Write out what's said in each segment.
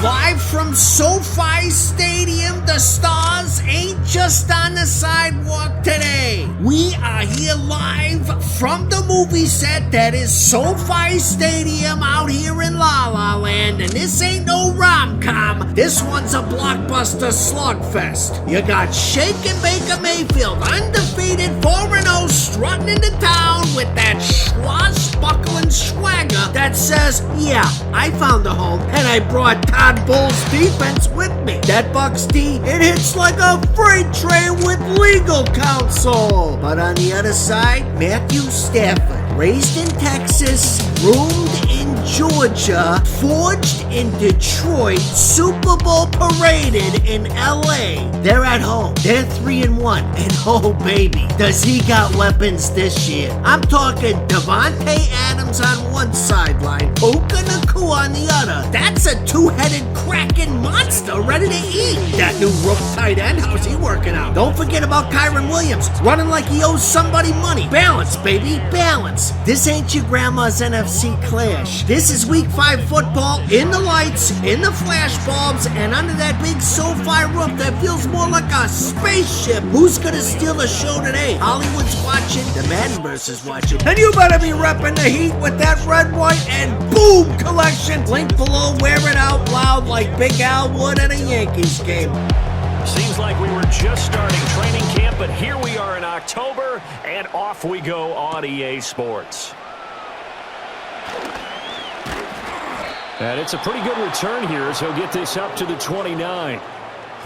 Live from SoFi Stadium, the stars ain't just on the sidewalk today. We are here live from the movie set that is SoFi Stadium out here in La La Land, and this ain't no rom-com. This one's a blockbuster slugfest. You got Shake and Baker Mayfield, undefeated 4-0, strutting into town with that swashbuckling swagger that says, yeah, I found a home, and I brought Todd Bowles' defense with me. That Bucs D, it hits like a freight train with legal counsel. But on the other side, Matthew Stafford, raised in Texas, groomed in Georgia, forged in Detroit, Super Bowl paraded in LA. They're at home. They're 3-1. And oh baby, does he got weapons this year. I'm talking Devontae Adams on one sideline, Puka Nacua on the other. That's a two-headed Kraken monster ready to eat. That new rook tight end, how's he working out? Don't forget about Kyron Williams, running like he owes somebody money. Balance, baby, balance. This ain't your grandma's NFC clash. This is week 5 football in the lights, in the flash bulbs, and under that big SoFi roof that feels more like a spaceship. Who's gonna steal the show today? Hollywood's watching, the Madden is watching, and you better be repping the Heat with that red, white, and boom collection. Link below, wear it out loud like Big Al would at a Yankees game. Seems like we were just starting training camp, but here we are in October, and off we go on EA Sports. And it's a pretty good return here as he'll get this up to the 29.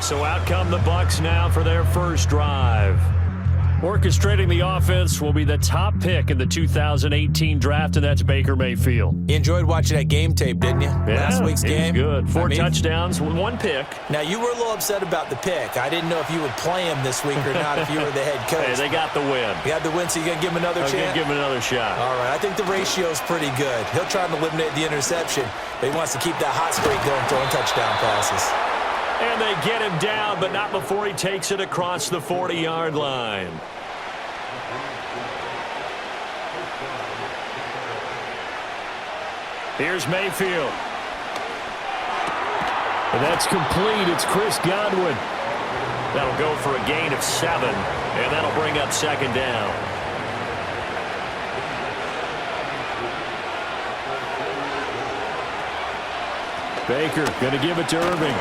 So out come the Bucs now for their first drive. Orchestrating the offense will be the top pick in the 2018 draft, and that's Baker Mayfield. You enjoyed watching that game tape, didn't you? Yeah, Last week's game. Good. Four touchdowns, one pick. Now, you were a little upset about the pick. I didn't know if you would play him this week or not if you were the head coach. Hey, they got the win. You had the win, so you're going to give him another chance? I'm going to give him another shot. All right. I think the ratio's pretty good. He'll try to eliminate the interception, but he wants to keep that hot streak going, throwing touchdown passes. And they get him down, but not before he takes it across the 40-yard line. Here's Mayfield. And that's complete. It's Chris Godwin. That'll go for a gain of 7, and that'll bring up second down. Baker going to give it to Irving.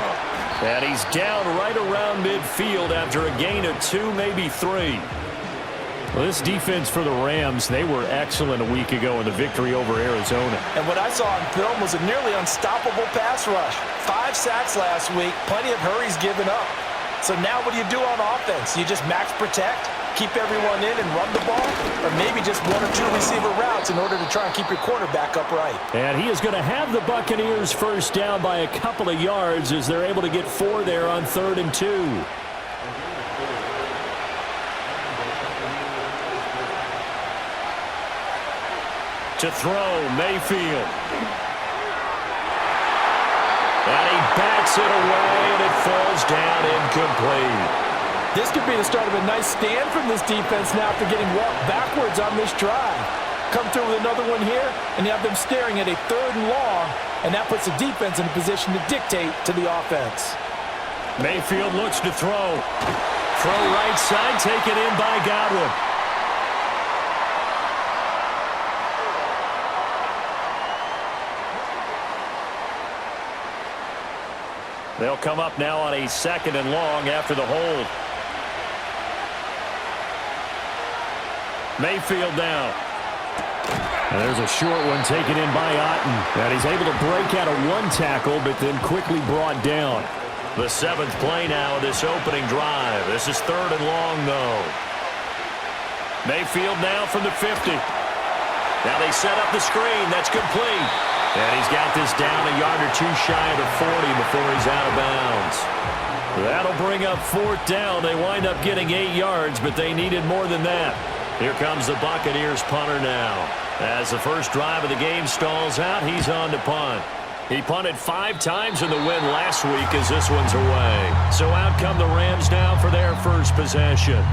And he's down right around midfield after a gain of 2, maybe 3. Well, this defense for the Rams, they were excellent a week ago in the victory over Arizona. And what I saw on film was a nearly unstoppable pass rush. 5 sacks last week, plenty of hurries given up. So now what do you do on offense? You just max protect, keep everyone in and run the ball, or maybe just 1 or 2 receiver routes in order to try and keep your quarterback upright. And he is going to have the Buccaneers first down by a couple of yards as they're able to get 4 there on 3rd and 2. To throw, Mayfield. And he bats it away, and it falls down incomplete. This could be the start of a nice stand from this defense now after getting walked backwards on this drive. Come through with another one here, and you have them staring at a 3rd and long, and that puts the defense in a position to dictate to the offense. Mayfield looks to throw. Throw right side, taken in by Godwin. They'll come up now on a 2nd and long after the hold. Mayfield now. And there's a short one taken in by Otten. And he's able to break out of 1 tackle, but then quickly brought down. The 7th play now of this opening drive. This is 3rd and long, though. Mayfield now from the 50. Now they set up the screen. That's complete. And he's got this down a yard or 2 shy of the 40 before he's out of bounds. That'll bring up 4th down. They wind up getting 8 yards, but they needed more than that. Here comes the Buccaneers punter now. As the first drive of the game stalls out, he's on to punt. He punted 5 times in the win last week as this one's away. So out come the Rams now for their first possession.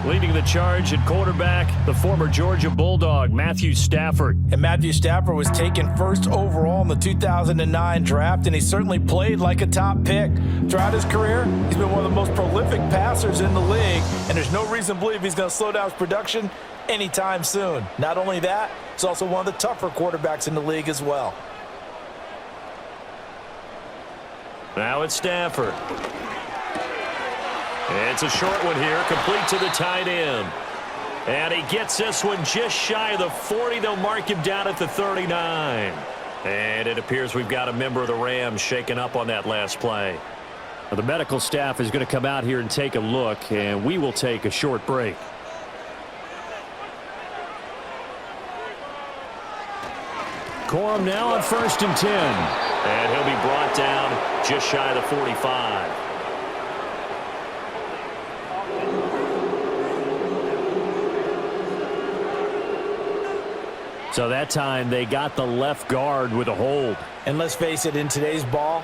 Leading the charge at quarterback, the former Georgia Bulldog, Matthew Stafford. And Matthew Stafford was taken first overall in the 2009 draft, and he certainly played like a top pick. Throughout his career, he's been one of the most prolific passers in the league, and there's no reason to believe he's going to slow down his production anytime soon. Not only that, he's also one of the tougher quarterbacks in the league as well. Now it's Stafford. It's a short one here, complete to the tight end. And he gets this one just shy of the 40. They'll mark him down at the 39. And it appears we've got a member of the Rams shaken up on that last play. Well, the medical staff is going to come out here and take a look, and we will take a short break. Corum now on 1st and 10. And he'll be brought down just shy of the 45. So that time they got the left guard with a hold. And let's face it, in today's ball,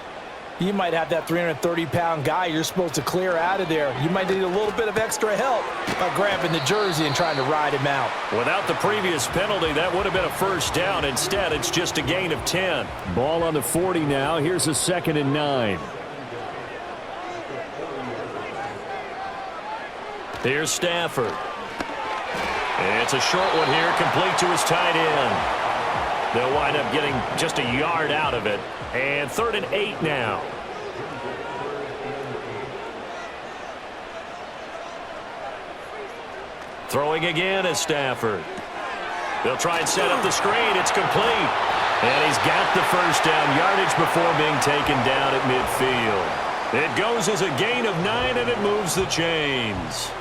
you might have that 330-pound guy you're supposed to clear out of there. You might need a little bit of extra help by grabbing the jersey and trying to ride him out. Without the previous penalty, that would have been a first down. Instead, it's just a gain of 10. Ball on the 40 now. Here's a 2nd and 9. Here's Stafford. It's a short one here, complete to his tight end. They'll wind up getting just a yard out of it. And 3rd and 8 now. Throwing again is Stafford. They'll try and set up the screen. It's complete. And he's got the first down yardage before being taken down at midfield. It goes as a gain of 9, and it moves the chains.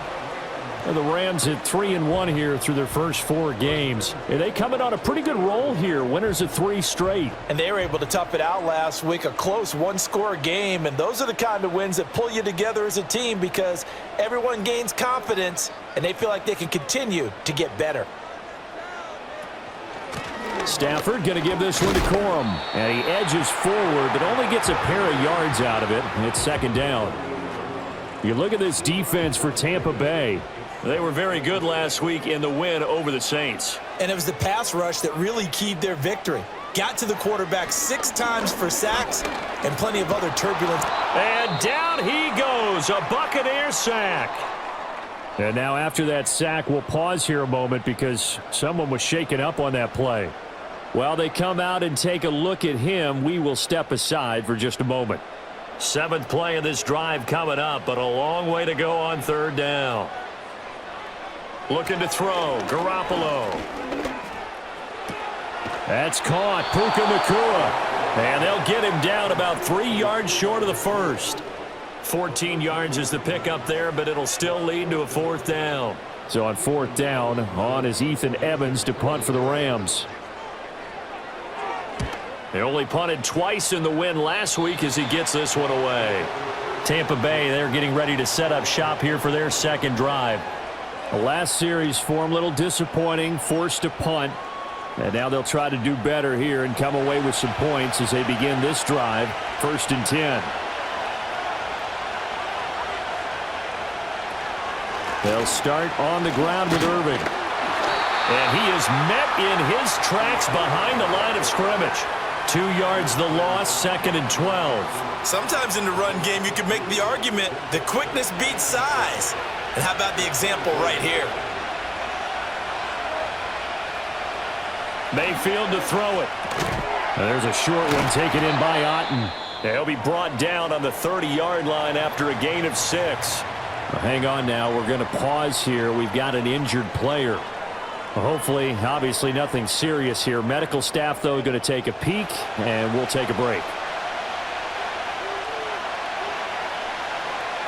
The Rams at 3-1 here through their first 4 games. They coming on a pretty good roll here. Winners of 3 straight. And they were able to tough it out last week. A close one-score game. And those are the kind of wins that pull you together as a team because everyone gains confidence and they feel like they can continue to get better. Stafford going to give this one to Corum. And he edges forward but only gets a pair of yards out of it. And it's 2nd down. You look at this defense for Tampa Bay. They were very good last week in the win over the Saints. And it was the pass rush that really keyed their victory. Got to the quarterback 6 times for sacks and plenty of other turbulence. And down he goes, a Buccaneer sack. And now after that sack, we'll pause here a moment because someone was shaken up on that play. While they come out and take a look at him, we will step aside for just a moment. 7th play of this drive coming up, but a long way to go on 3rd down. Looking to throw, Garoppolo. That's caught, Puka Nacua. And they'll get him down about 3 yards short of the first. 14 yards is the pickup there, but it'll still lead to a 4th down. So on 4th down, on is Ethan Evans to punt for the Rams. They only punted twice in the win last week as he gets this one away. Tampa Bay, they're getting ready to set up shop here for their 2nd drive. The last series for them, a little disappointing, forced to punt. And now they'll try to do better here and come away with some points as they begin this drive, 1st and 10. They'll start on the ground with Irving. And he is met in his tracks behind the line of scrimmage. 2 yards the loss, 2nd and 12. Sometimes in the run game, you can make the argument that quickness beats size. And how about the example right here? Mayfield to throw it. And there's a short one taken in by Otten. He'll be brought down on the 30-yard line after a gain of 6. Well, hang on now. We're going to pause here. We've got an injured player. Hopefully, obviously nothing serious here. Medical staff, though, going to take a peek, and we'll take a break.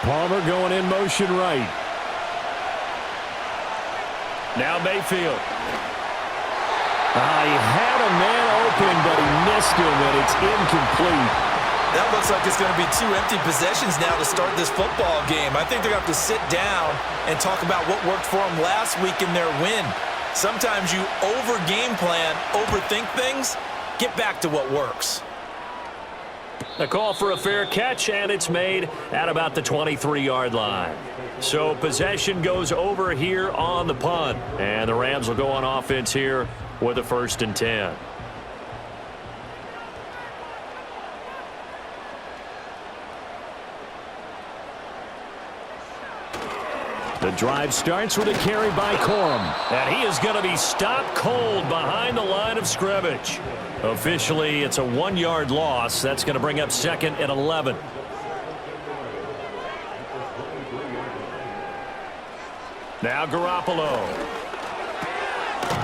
Palmer going in motion right. Now Mayfield. He had a man open, but he missed him, and it's incomplete. That looks like it's going to be 2 empty possessions now to start this football game. I think they're going to have to sit down and talk about what worked for them last week in their win. Sometimes you over-game plan, overthink things, get back to what works. A call for a fair catch, and it's made at about the 23-yard line. So possession goes over here on the punt, and the Rams will go on offense here with a 1st and 10. The drive starts with a carry by Corum, and he is going to be stopped cold behind the line of scrimmage. Officially, it's a 1-yard loss. That's going to bring up 2nd and 11. Now Garoppolo.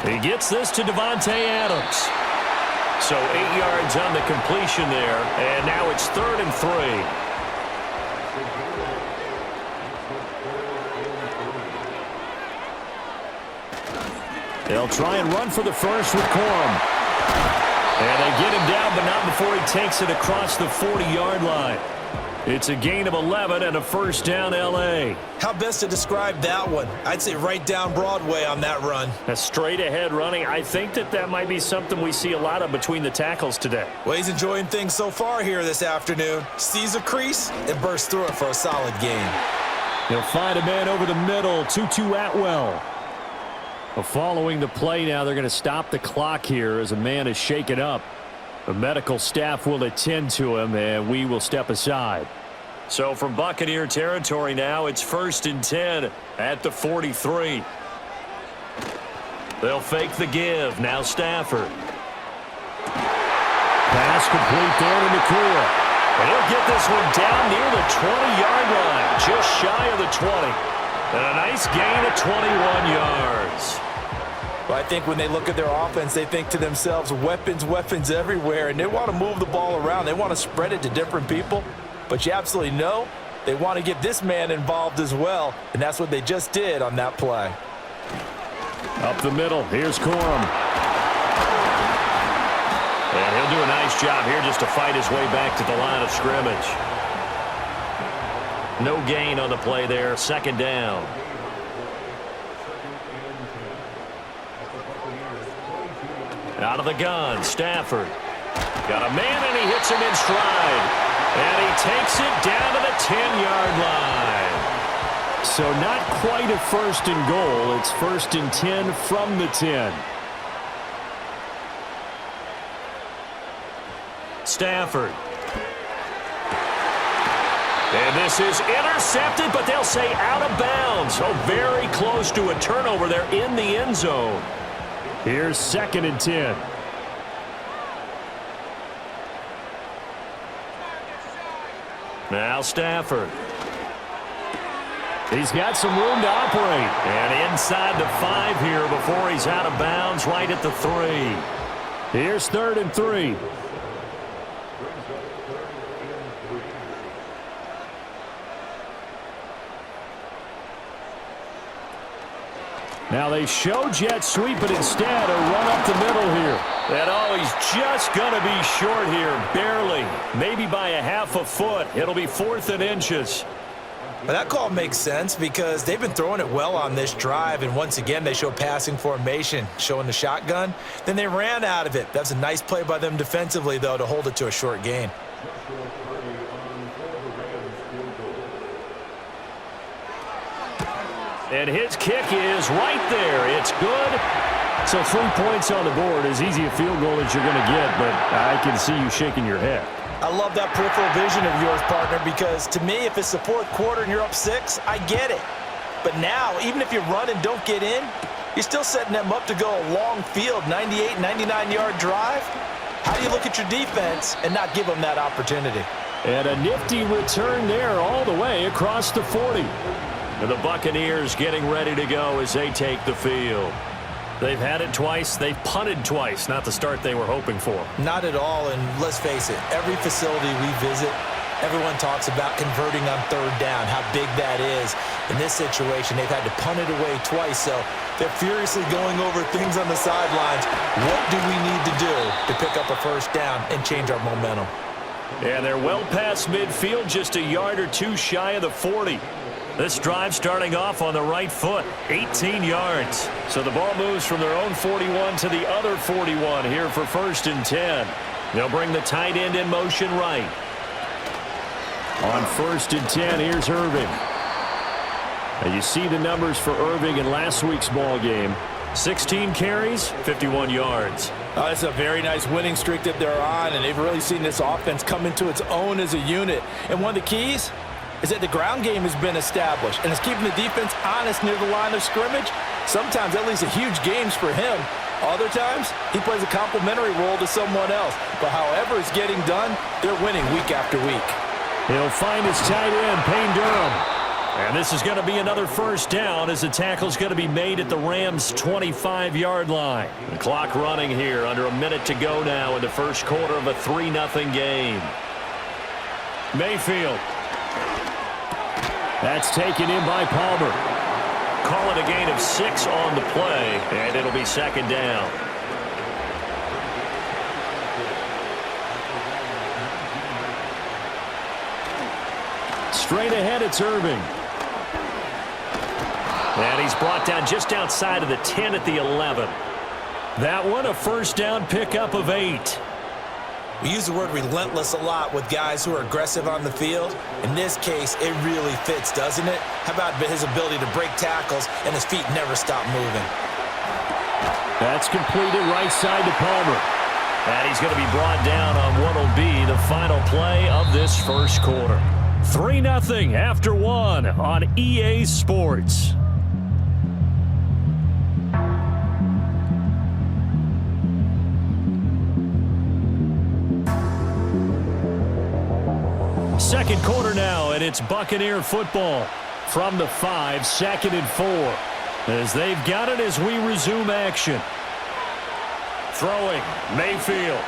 He gets this to Devontae Adams. So 8 yards on the completion there, and now it's 3rd and 3. They'll try and run for the first with Corum. And they get him down, but not before he takes it across the 40-yard line. It's a gain of 11 and a 1st down L.A. How best to describe that one? I'd say right down Broadway on that run. A straight-ahead running. I think that might be something we see a lot of between the tackles today. Well, he's enjoying things so far here this afternoon. Sees a crease and bursts through it for a solid gain. He'll find a man over the middle, Tutu Atwell. Well, following the play now, they're going to stop the clock here as a man is shaken up. The medical staff will attend to him, and we will step aside. So from Buccaneer territory now, it's 1st and 10 at the 43. They'll fake the give. Now Stafford. Pass complete there to Nakua. And he'll get this one down near the 20-yard line, just shy of the 20. And a nice gain of 21 yards. Well, I think when they look at their offense, they think to themselves, weapons, weapons everywhere, and they want to move the ball around. They want to spread it to different people. But you absolutely know they want to get this man involved as well, and that's what they just did on that play. Up the middle, here's Corum. And he'll do a nice job here just to fight his way back to the line of scrimmage. No gain on the play there, 2nd down. Out of the gun, Stafford. Got a man, and he hits him in stride. And he takes it down to the 10-yard line. So not quite a 1st and goal. It's 1st and 10 from the 10. Stafford. And this is intercepted, but they'll say out of bounds. So very close to a turnover there in the end zone. Here's 2nd and 10. Now Stafford. He's got some room to operate. And inside the 5 here before he's out of bounds right at the 3. Here's 3rd and 3. Now they show jet sweep, but instead a run up the middle here. And oh, he's just going to be short here, barely. Maybe by a half a foot. It'll be 4th and inches. But that call makes sense because they've been throwing it well on this drive, and once again they show passing formation, showing the shotgun. Then they ran out of it. That's a nice play by them defensively, though, to hold it to a short gain. And his kick is right there. It's good. So 3 points on the board, as easy a field goal as you're going to get, but I can see you shaking your head. I love that peripheral vision of yours, partner, because to me, if it's the 4th quarter and you're up 6, I get it. But now, even if you run and don't get in, you're still setting them up to go a long field, 98, 99-yard drive. How do you look at your defense and not give them that opportunity? And a nifty return there all the way across the 40. And the Buccaneers getting ready to go as they take the field. They've had it twice. They've punted twice. Not the start they were hoping for. Not at all, and let's face it, every facility we visit, everyone talks about converting on 3rd down, how big that is. In this situation, they've had to punt it away twice, so they're furiously going over things on the sidelines. What do we need to do to pick up a 1st down and change our momentum? And they're well past midfield, just a yard or 2 shy of the 40. This drive starting off on the right foot, 18 yards. So the ball moves from their own 41 to the other 41 here for 1st and 10. They'll bring the tight end in motion right. On 1st and 10, here's Irving. And you see the numbers for Irving in last week's ball game. 16 carries, 51 yards. Oh, it's a very nice winning streak that they're on, and they've really seen this offense come into its own as a unit. And one of the keys is that the ground game has been established, and it's keeping the defense honest near the line of scrimmage. Sometimes that leads to huge games for him. Other times, he plays a complementary role to someone else. But however it's getting done, they're winning week after week. He'll find his tight end, Payne Durham. And this is going to be another first down as the tackle's going to be made at the Rams' 25-yard line. The clock running here, under a minute to go now in the first quarter of a 3-0 game. Mayfield. That's taken in by Palmer. Call it a gain of 6 on the play, and it'll be second down. Straight ahead, it's Irving. And he's brought down just outside of the 10 at the 11. That one, a first down pickup of 8. We use the word relentless a lot with guys who are aggressive on the field. In this case, it really fits, doesn't it? How about his ability to break tackles and his feet never stop moving? That's completed right side to Palmer. And he's going to be brought down on what will be the final play of this first quarter. 3-0 after 1 on EA Sports. Second quarter now, and it's Buccaneer football. From the 5, 2nd and 4. As they've got it as we resume action. Throwing, Mayfield.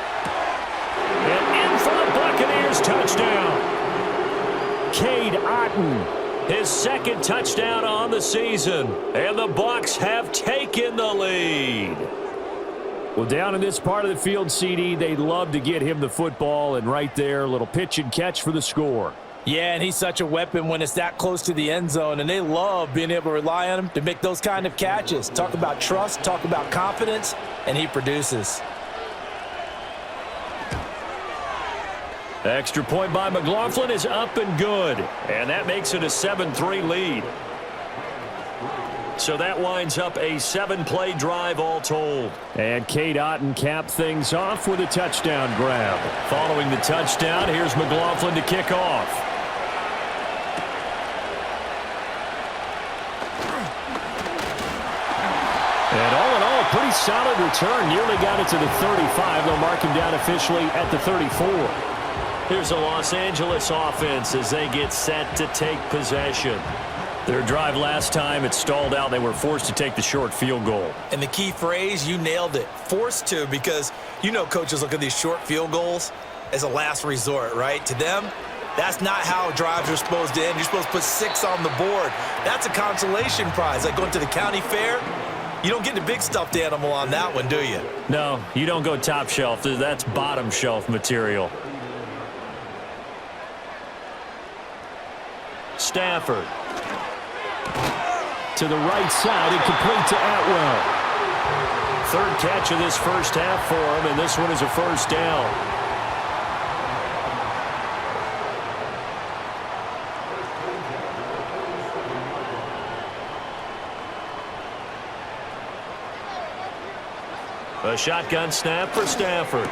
And in for the Buccaneers, touchdown. Cade Otton, his second touchdown on the season. And the Bucs have taken the lead. Well, down in this part of the field, CD, they'd love to get him the football, and right there, a little pitch and catch for the score. Yeah, and he's such a weapon when it's that close to the end zone, and they love being able to rely on him to make those kind of catches. Talk about trust, talk about confidence, and he produces. Extra point by McLaughlin is up and good, and that makes it a 7-3 lead. So that winds up a 7-play drive all told. And Cade Otton capped things off with a touchdown grab. Following the touchdown, here's McLaughlin to kick off. And all in all, a pretty solid return. Nearly got it to the 35. They'll mark him down officially at the 34. Here's the Los Angeles offense as they get set to take possession. Their drive last time, it stalled out. They were forced to take the short field goal. And the key phrase, you nailed it. Forced to, because you know coaches look at these short field goals as a last resort, right? To them, that's not how drives are supposed to end. You're supposed to put 6 on the board. That's a consolation prize. Like going to the county fair, you don't get the big stuffed animal on that one, do you? No, you don't go top shelf. That's bottom shelf material. Stafford. To the right side and complete to Atwell. Third catch of this first half for him, and this one is a first down. A shotgun snap for Stafford.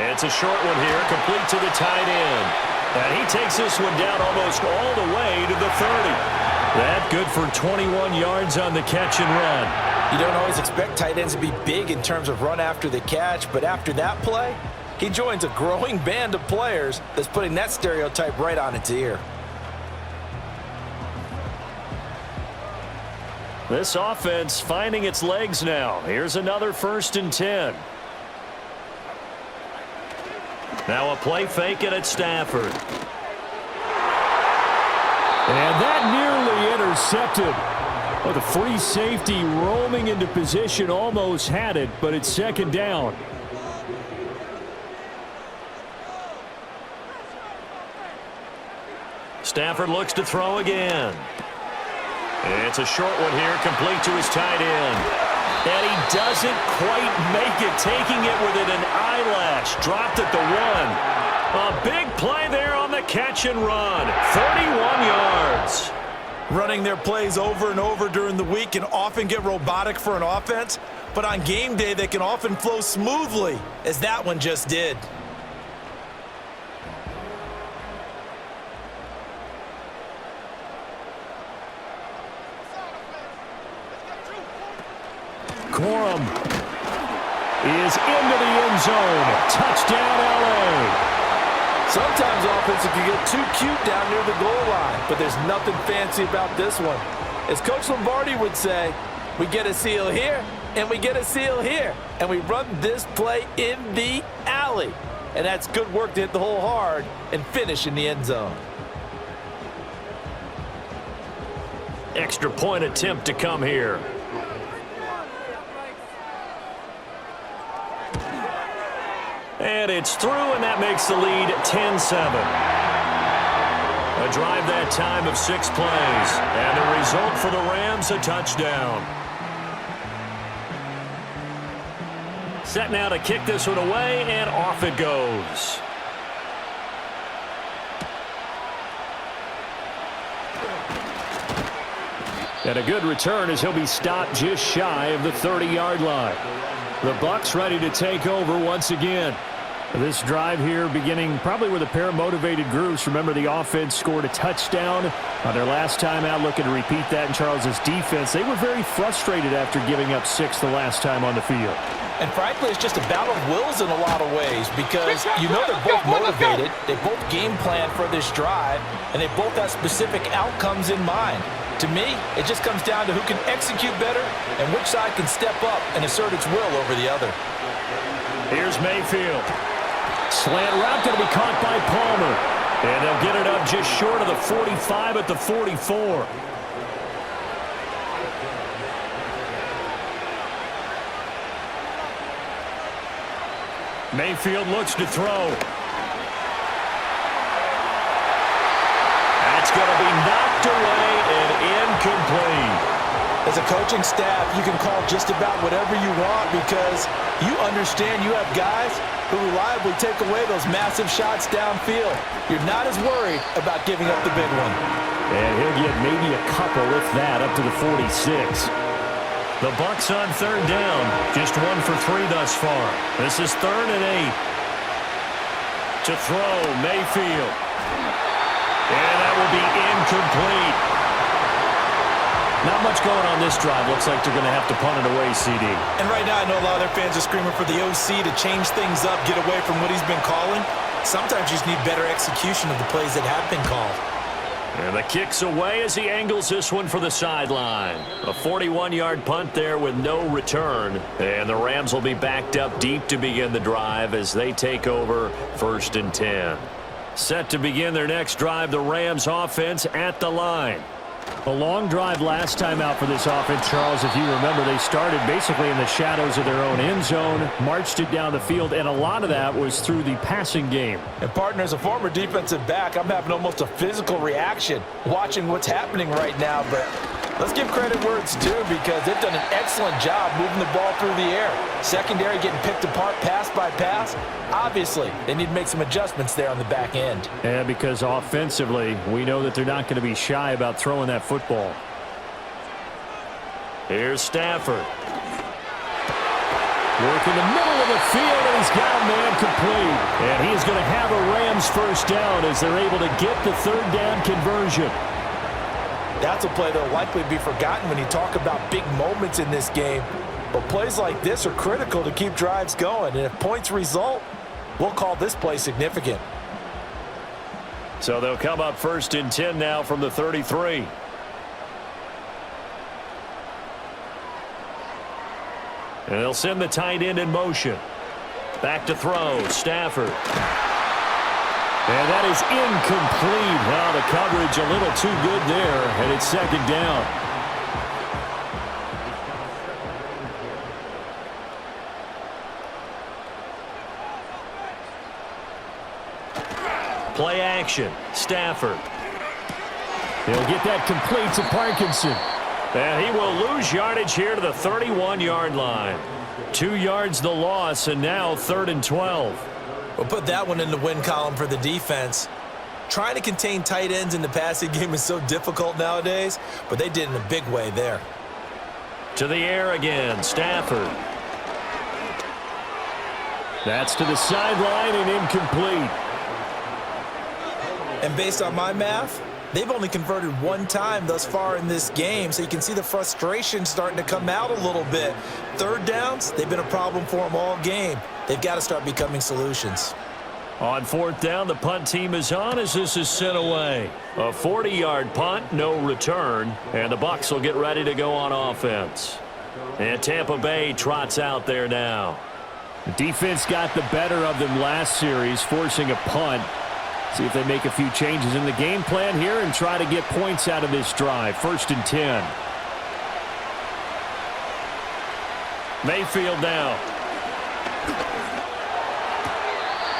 It's a short one here, complete to the tight end. And he takes this one down almost all the way to the 30. That good for 21 yards on the catch and run. You don't always expect tight ends to be big in terms of run after the catch, but after that play, he joins a growing band of players that's putting that stereotype right on its ear. This offense finding its legs now. Here's another 1st and 10. Now a play fake it at Stafford. And that nearly intercepted. Well, the free safety roaming into position almost had it, but it's second down. Stafford looks to throw again. It's a short one here, complete to his tight end. And he doesn't quite make it, taking it within an eyelash. Dropped at the 1. A big play there on the catch and run. 31 yards. Running their plays over and over during the week can often get robotic for an offense, but on game day they can often flow smoothly, as that one just did. Corum is into the end zone. Touchdown, L.A. Sometimes offenses can get too cute down near the goal line, but there's nothing fancy about this one. As Coach Lombardi would say, we get a seal here, and we get a seal here, and we run this play in the alley. And that's good work to hit the hole hard and finish in the end zone. Extra point attempt to come here. And it's through, and that makes the lead 10-7. A drive that time of 6 plays. And the result for the Rams, a touchdown. Set now to kick this one away, and off it goes. And a good return as he'll be stopped just shy of the 30-yard line. The Bucs ready to take over once again. This drive here beginning probably with a pair of motivated groups. Remember, the offense scored a touchdown on their last time out, looking to repeat that in Charles's defense. They were very frustrated after giving up 6 the last time on the field. And frankly, it's just a battle of wills in a lot of ways, because you know they're both motivated, they both game plan for this drive, and they both have specific outcomes in mind. To me, it just comes down to who can execute better and which side can step up and assert its will over the other. Here's Mayfield. Slant route going to be caught by Palmer. And they'll get it up just short of the 45 at the 44. Mayfield looks to throw. That's going to be knocked away and incomplete. As a coaching staff, you can call just about whatever you want, because you understand you have guys who reliably take away those massive shots downfield. You're not as worried about giving up the big one. And he'll get maybe a couple, if that, up to the 46. The Bucs on third down, just 1 for 3 thus far. This is 3rd and 8. To throw, Mayfield. And that will be incomplete. Not much going on this drive. Looks like they're going to have to punt it away, CD. And right now, I know a lot of their fans are screaming for the OC to change things up, get away from what he's been calling. Sometimes you just need better execution of the plays that have been called. And the kick's away as he angles this one for the sideline. A 41-yard punt there with no return. And the Rams will be backed up deep to begin the drive as they take over 1st and 10. Set to begin their next drive, the Rams offense at the line. A long drive last time out for this offense, Charles. If you remember, they started basically in the shadows of their own end zone, marched it down the field, and a lot of that was through the passing game. And partner, as a former defensive back, I'm having almost a physical reaction watching what's happening right now. But let's give credit where it's due, because they've done an excellent job moving the ball through the air. Secondary getting picked apart pass by pass. Obviously, they need to make some adjustments there on the back end. And because offensively, we know that they're not going to be shy about throwing that football. Here's Stafford. Working the middle of the field, and he's got a man complete. And he's going to have a Rams first down as they're able to get the 3rd down conversion. That's a play that will likely be forgotten when you talk about big moments in this game. But plays like this are critical to keep drives going. And if points result, we'll call this play significant. So they'll come up 1st and 10 now from the 33. And they'll send the tight end in motion. Back to throw, Stafford. And that is incomplete. Well, the coverage a little too good there, and it's 2nd down. Play action, Stafford. He'll get that complete to Parkinson. And he will lose yardage here to the 31-yard line. 2 yards the loss, and now 3rd and 12. We'll put that one in the win column for the defense. Trying to contain tight ends in the passing game is so difficult nowadays, but they did in a big way there. To the air again, Stafford. That's to the sideline and incomplete. And based on my math, they've only converted one time thus far in this game, so you can see the frustration starting to come out a little bit. Third downs, they've been a problem for them all game. They've got to start becoming solutions. On fourth down, the punt team is on as this is sent away. A 40-yard punt, no return, and the Bucs will get ready to go on offense. And Tampa Bay trots out there now. The defense got the better of them last series, forcing a punt. See if they make a few changes in the game plan here and try to get points out of this drive. 1st and 10. Mayfield now.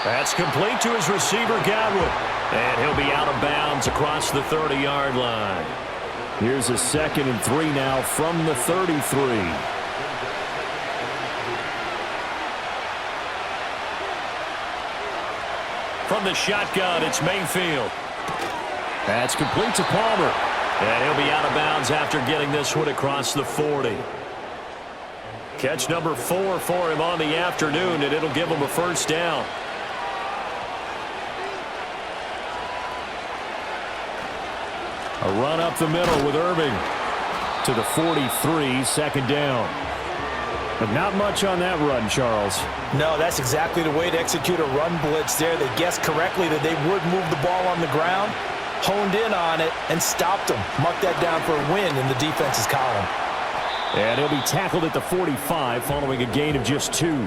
That's complete to his receiver, Godwin. And he'll be out of bounds across the 30-yard line. Here's a 2nd and 3 now from the 33. From the shotgun, it's Mayfield. That's complete to Palmer. And he'll be out of bounds after getting this one across the 40. Catch number 4 for him on the afternoon, and it'll give him a first down. A run up the middle with Irving to the 43, 2nd down. But not much on that run, Charles. No, that's exactly the way to execute a run blitz there. They guessed correctly that they would move the ball on the ground, honed in on it, and stopped them. Marked that down for a win in the defense's column. And he'll be tackled at the 45 following a gain of just 2.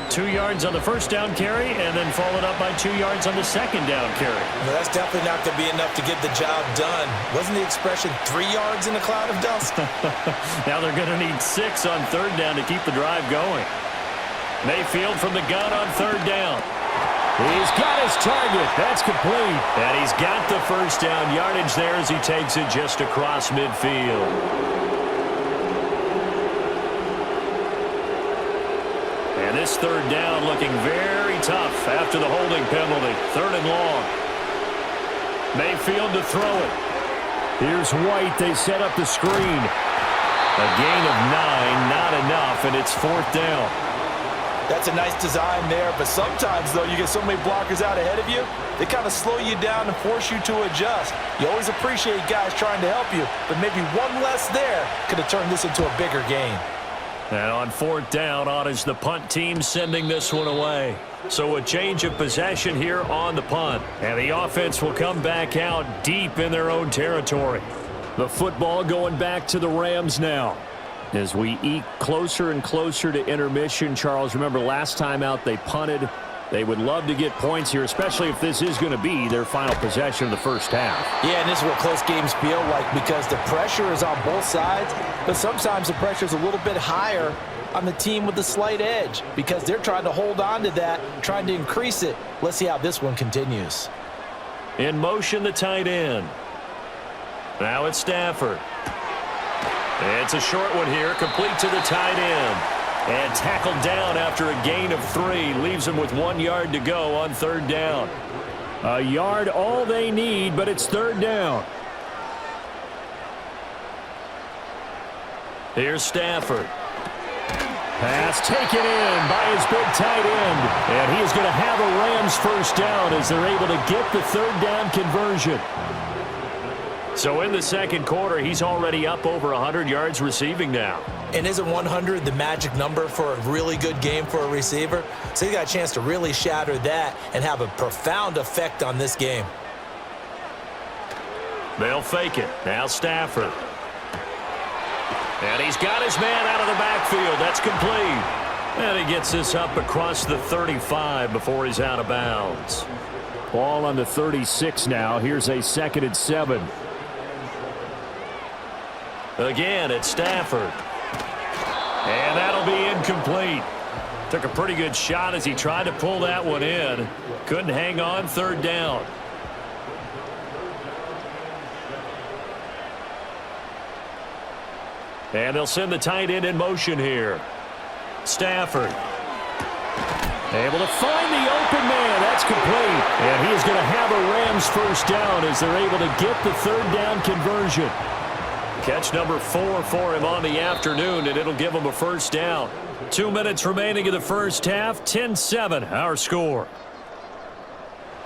2 yards on the first down carry, and then followed up by 2 yards on the second down carry. Well, that's definitely not going to be enough to get the job done. Wasn't the expression 3 yards in a cloud of dust? Now they're going to need 6 on third down to keep the drive going. Mayfield from the gun on third down. He's got his target. That's complete. And he's got the first down yardage there as he takes it just across midfield. And this third down looking very tough after the holding penalty. 3rd and long. Mayfield to throw it. Here's White. They set up the screen. A gain of 9, not enough, and it's 4th down. That's a nice design there, but sometimes, though, you get so many blockers out ahead of you, they kind of slow you down and force you to adjust. You always appreciate guys trying to help you, but maybe one less there could have turned this into a bigger game. And on 4th down, on is the punt team sending this one away. So a change of possession here on the punt. And the offense will come back out deep in their own territory. The football going back to the Rams now. As we eke closer and closer to intermission, Charles, remember last time out they punted. They would love to get points here, especially if this is going to be their final possession of the first half. Yeah, and this is what close games feel like because the pressure is on both sides, but sometimes the pressure is a little bit higher on the team with the slight edge because they're trying to hold on to that, trying to increase it. Let's see how this one continues. In motion, the tight end. Now it's Stafford. It's a short one here, complete to the tight end. And tackled down after a gain of 3. Leaves him with 1 yard to go on third down. A yard all they need, but it's third down. Here's Stafford. Pass taken in by his big tight end. And he is going to have a Rams first down as they're able to get the third down conversion. So in the second quarter, he's already up over 100 yards receiving now. And isn't 100 the magic number for a really good game for a receiver? So he got a chance to really shatter that and have a profound effect on this game. They'll fake it. Now Stafford. And he's got his man out of the backfield. That's complete. And he gets this up across the 35 before he's out of bounds. Ball on the 36 now. Here's a 2nd and 7. Again, it's Stafford. And that'll be incomplete. Took a pretty good shot as he tried to pull that one in. Couldn't hang on, third down. And they'll send the tight end in motion here. Stafford. Able to find the open man. That's complete. And he is going to have a Rams first down as they're able to get the third down conversion. Catch number 4 for him on the afternoon, and it'll give him a first down. 2 minutes remaining in the first half. 10-7, our score.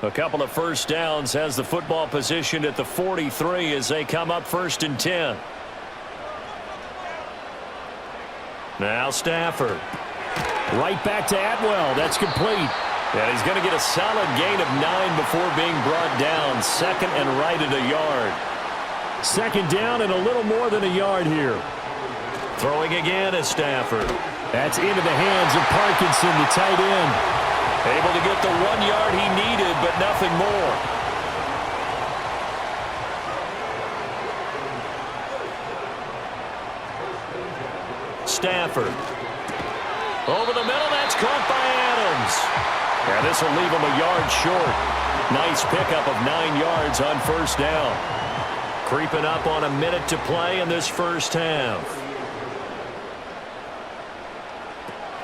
A couple of first downs, has the football positioned at the 43 as they come up 1st and 10. Now Stafford. Right back to Atwell. That's complete. And he's going to get a solid gain of 9 before being brought down. 2nd and right at a yard. 2nd down and a little more than a yard here. Throwing again is Stafford. That's into the hands of Parkinson, the tight end. Able to get the 1 yard he needed, but nothing more. Stafford. Over the middle, that's caught by Adams. And this will leave him a yard short. Nice pickup of 9 yards on first down. Creeping up on a minute to play in this first half.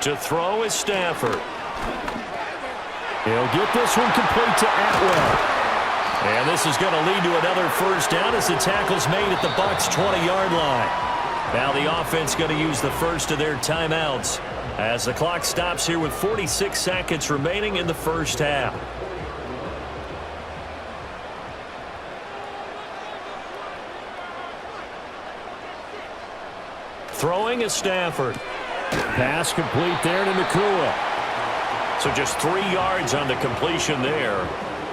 To throw is Stafford. He'll get this one complete to Atwell. And this is going to lead to another first down as the tackle's made at the Bucs' 20-yard line. Now the offense going to use the first of their timeouts as the clock stops here with 46 seconds remaining in the first half. Throwing is Stafford. Pass complete there to Nakua. So just 3 yards on the completion there,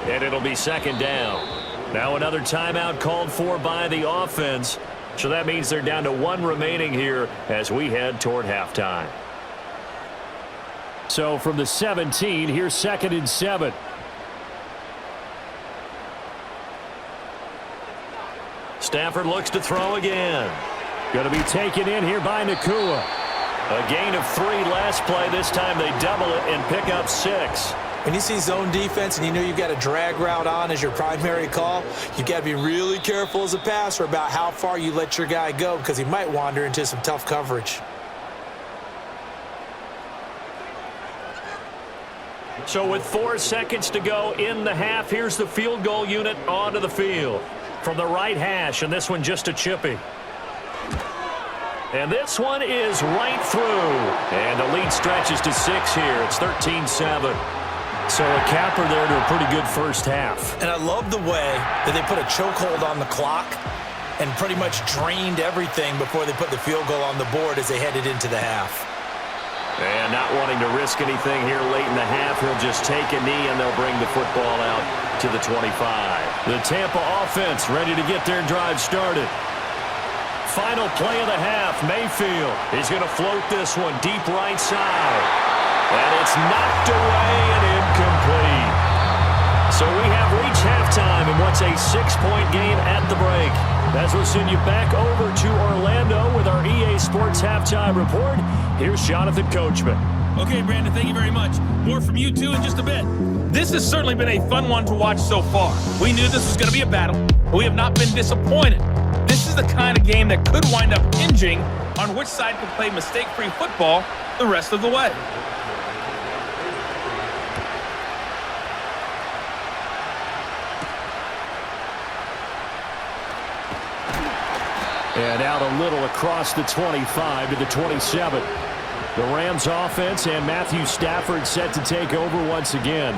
and it'll be 2nd down. Now another timeout called for by the offense, so that means they're down to 1 remaining here as we head toward halftime. So from the 17, here's 2nd and 7. Stafford looks to throw again. Going to be taken in here by Nakua. A gain of 3 last play. This time they double it and pick up 6. When you see zone defense and you know you've got a drag route on as your primary call, you've got to be really careful as a passer about how far you let your guy go because he might wander into some tough coverage. So with 4 seconds to go in the half, here's the field goal unit onto the field. From the right hash, and this one just a chippy. And this one is right through. And the lead stretches to 6 here. It's 13-7. So a capper there to a pretty good first half. And I love the way that they put a chokehold on the clock and pretty much drained everything before they put the field goal on the board as they headed into the half. And not wanting to risk anything here late in the half, he'll just take a knee and they'll bring the football out to the 25. The Tampa offense ready to get their drive started. Final play of the half, Mayfield is going to float this one deep right side. And it's knocked away and incomplete. So we have reached halftime in what's a 6-point game at the break. As we'll send you back over to Orlando with our EA Sports Halftime Report, here's Jonathan Coachman. Okay, Brandon, thank you very much. More from you two in just a bit. This has certainly been a fun one to watch so far. We knew this was going to be a battle, but we have not been disappointed. This is the kind of game that could wind up hinging on which side can play mistake-free football the rest of the way. And out a little across the 25 to the 27. The Rams offense and Matthew Stafford set to take over once again.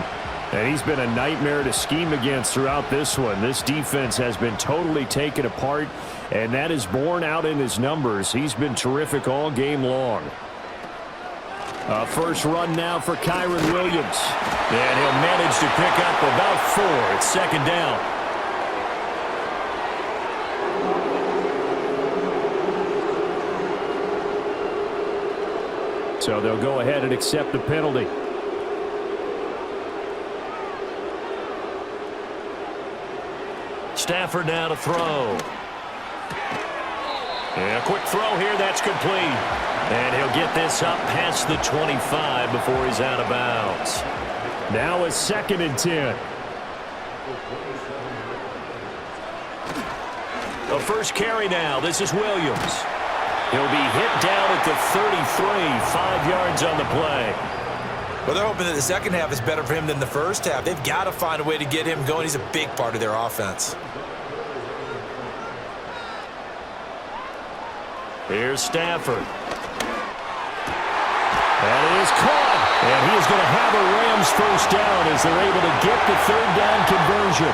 And he's been a nightmare to scheme against throughout this one. This defense has been totally taken apart, and that is borne out in his numbers. He's been terrific all game long. First run now for Kyren Williams. And he'll manage to pick up about 4. It's 2nd down. So they'll go ahead and accept the penalty. Stafford now to throw. And a quick throw here, that's complete. And he'll get this up past the 25 before he's out of bounds. Now a 2nd and 10. The first carry now, this is Williams. He'll be hit down at the 33, 5 yards on the play. Well, they're hoping that the second half is better for him than the first half. They've got to find a way to get him going. He's a big part of their offense. Here's Stafford. That is caught. And he is going to have a Rams first down as they're able to get the third down conversion.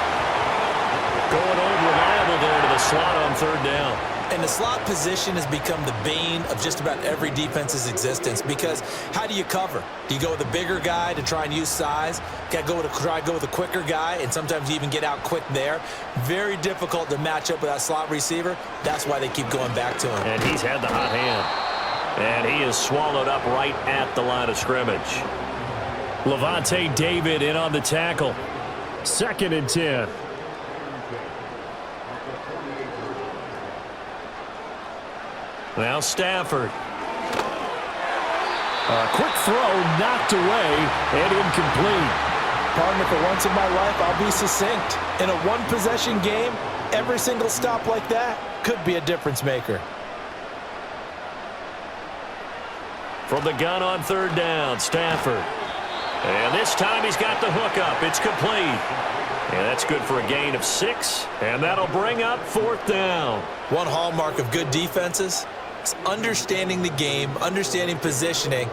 Going unreliable there to the slot on third down. And the slot position has become the bane of just about every defense's existence because how do you cover? Do you go with a bigger guy to try and use size? Got to try to go with a quicker guy, and sometimes you even get out quick there. Very difficult to match up with that slot receiver. That's why they keep going back to him. And he's had the hot hand. And he is swallowed up right at the line of scrimmage. Levante David in on the tackle. 2nd and 10. Now Stafford. A quick throw knocked away and incomplete. Partner, for once in my life, I'll be succinct. In a one-possession game, every single stop like that could be a difference maker. From the gun on third down, Stafford. And this time he's got the hook up. It's complete. And that's good for a gain of 6. And that'll bring up 4th down. One hallmark of good defenses is understanding the game, understanding positioning,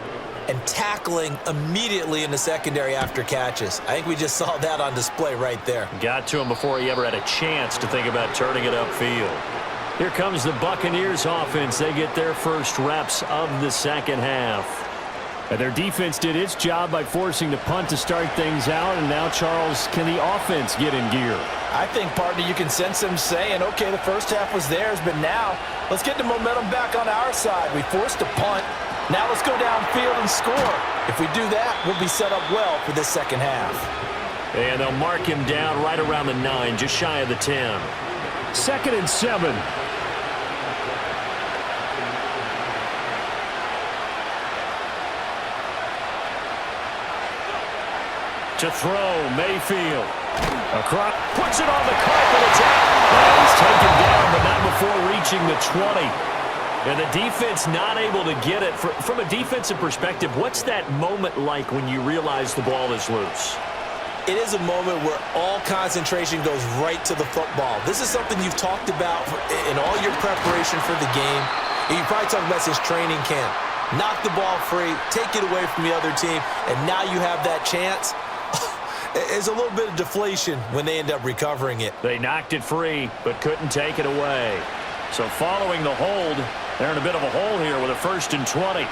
and tackling immediately in the secondary after catches. I think we just saw that on display right there. Got to him before he ever had a chance to think about turning it upfield. Here comes the Buccaneers offense. They get their first reps of the second half. And their defense did its job by forcing the punt to start things out. And now, Charles, can the offense get in gear? I think, partner, you can sense them saying, okay, the first half was theirs, but now let's get the momentum back on our side. We forced a punt. Now let's go downfield and score. If we do that, we'll be set up well for this second half. And they'll mark him down right around the 9, just shy of the 10. 2nd and 7. To throw, Mayfield. Across, puts it on the carpet, it's out. And he's taken down, but not before reaching the 20. And the defense not able to get it. From a defensive perspective, what's that moment like when you realize the ball is loose? It is a moment where all concentration goes right to the football. This is something you've talked about in all your preparation for the game. And you probably talked about since training camp. Knock the ball free, take it away from the other team, and now you have that chance. There's a little bit of deflation when they end up recovering it. They knocked it free, but couldn't take it away. So following the hold, they're in a bit of a hole here with a 1st and 20.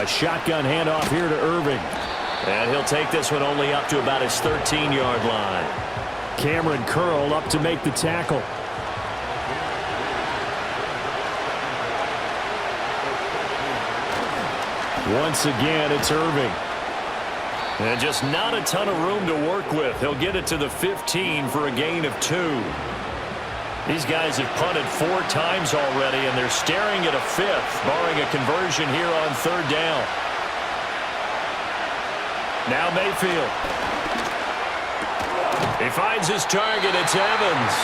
A shotgun handoff here to Irving. And he'll take this one only up to about his 13-yard line. Cameron Curl up to make the tackle. Once again, it's Irving. And just not a ton of room to work with. He'll get it to the 15 for a gain of 2. These guys have punted 4 times already, and they're staring at a 5th, barring a conversion here on third down. Now Mayfield. He finds his target. It's Evans.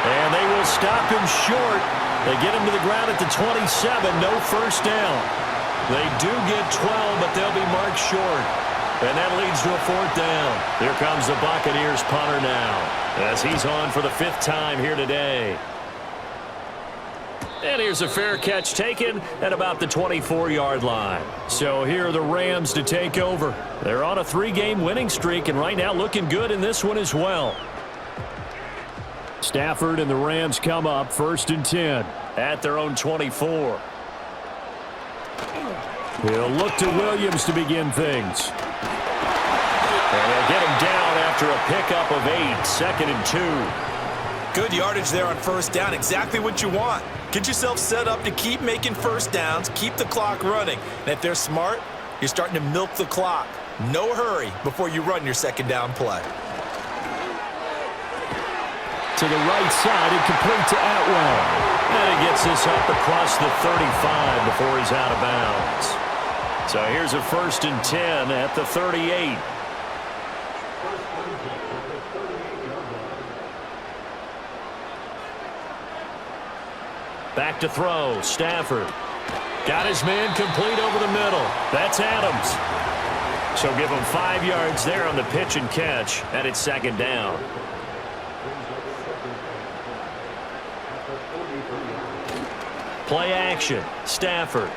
And they will stop him short. They get him to the ground at the 27. No first down. They do get 12, but they'll be marked short. And that leads to a 4th down. Here comes the Buccaneers punter now, as he's on for the 5th time here today. And here's a fair catch taken at about the 24-yard line. So here are the Rams to take over. They're on a 3-game winning streak, and right now looking good in this one as well. Stafford and the Rams come up 1st and 10. At their own 24. He'll look to Williams to begin things. And they'll get him down after a pickup of 8, 2nd and 2. Good yardage there on 1st down. Exactly what you want. Get yourself set up to keep making first downs, keep the clock running. And if they're smart, you're starting to milk the clock. No hurry before you run your 2nd down play. To the right side and complete to Atwell. And he gets this up across the 35 before he's out of bounds. So here's a 1st and 10 at the 38. Back to throw, Stafford. Got his man complete over the middle. That's Adams. So give him 5 yards there on the pitch and catch, and it's second down. Play action. Stafford.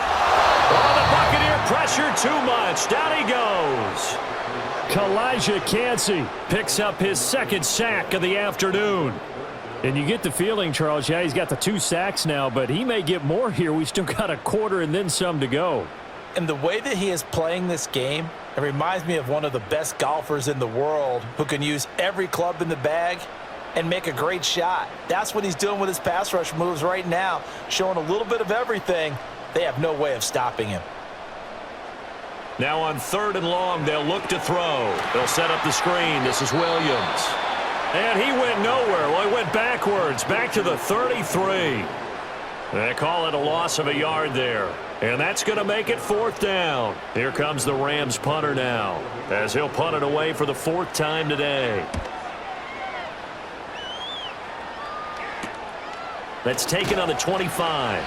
Oh, the Buccaneer pressure too much. Down he goes. Kalijah Kancey picks up his second sack of the afternoon. And you get the feeling, Charles, yeah, he's got the 2 sacks now, but he may get more here. We still got a quarter and then some to go. And the way that he is playing this game, it reminds me of one of the best golfers in the world who can use every club in the bag and make a great shot. That's what he's doing with his pass rush moves right now, showing a little bit of everything. They have no way of stopping him. Now on 3rd and long, they'll look to throw. They'll set up the screen. This is Williams. And he went nowhere. Well, he went backwards, back to the 33. They call it a loss of a yard there. And that's going to make it 4th down. Here comes the Rams punter now, as he'll punt it away for the 4th time today. That's taken on the 25.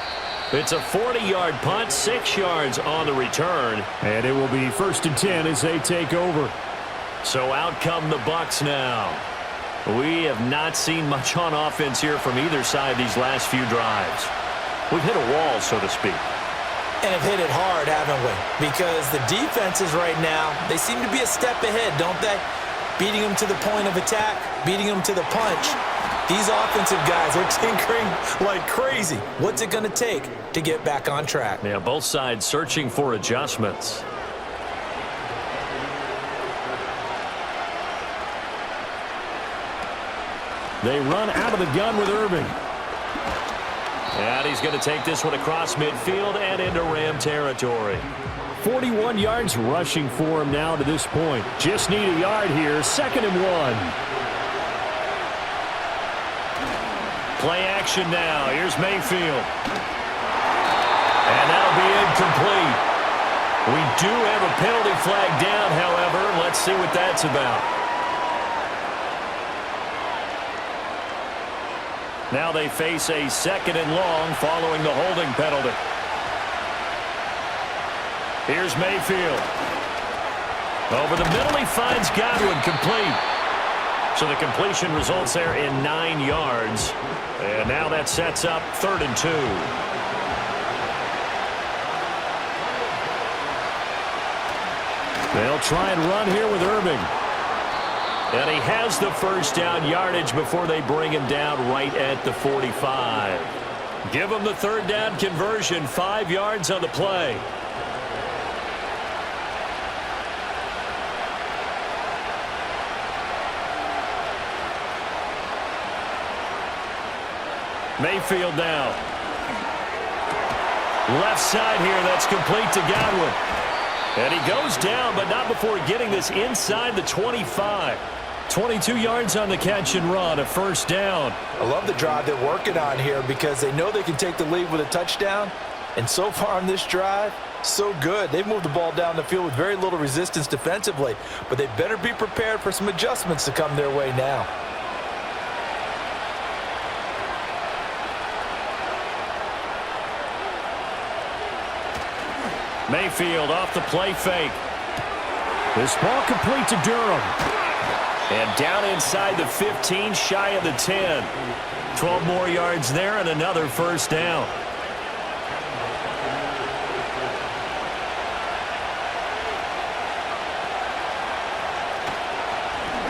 It's a 40-yard punt, 6 yards on the return. And it will be 1st and 10 as they take over. So out come the Bucs now. We have not seen much on offense here from either side these last few drives. We've hit a wall, so to speak. And have hit it hard, haven't we? Because the defenses right now, they seem to be a step ahead, don't they? Beating them to the point of attack, beating them to the punch. These offensive guys are tinkering like crazy. What's it going to take to get back on track? Yeah, both sides searching for adjustments. They run out of the gun with Irving. And he's going to take this one across midfield and into Ram territory. 41 yards rushing for him now to this point. Just need a yard here. 2nd and 1. Play action now. Here's Mayfield. And that'll be incomplete. We do have a penalty flag down, however. Let's see what that's about. Now they face a 2nd and long following the holding penalty. Here's Mayfield. Over the middle, he finds Godwin complete. So the completion results there in 9 yards. And now that sets up 3rd and 2. They'll try and run here with Irving. And he has the 1st down yardage before they bring him down right at the 45. Give him the 3rd down conversion, 5 yards on the play. Mayfield now. Left side here, that's complete to Godwin. And he goes down, but not before getting this inside the 25. 22 yards on the catch and run, a 1st down. I love the drive they're working on here because they know they can take the lead with a touchdown. And so far on this drive, so good. They've moved the ball down the field with very little resistance defensively, but they better be prepared for some adjustments to come their way now. Mayfield off the play fake. This ball complete to Durham. And down inside the 15, shy of the 10. 12 more yards there and another 1st down.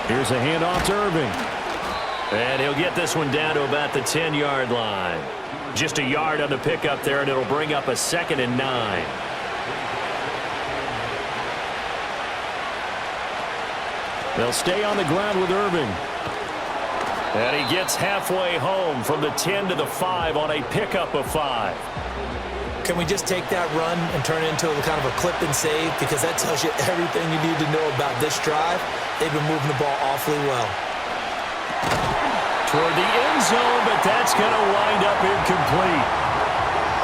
Here's a handoff to Irving. And he'll get this one down to about the 10-yard line. Just a yard on the pickup there, and it'll bring up a 2nd and 9. They'll stay on the ground with Irving. And he gets halfway home from the 10 to the 5 on a pickup of 5. Can we just take that run and turn it into a kind of a clip and save? Because that tells you everything you need to know about this drive. They've been moving the ball awfully well. Toward the end zone, but that's going to wind up incomplete.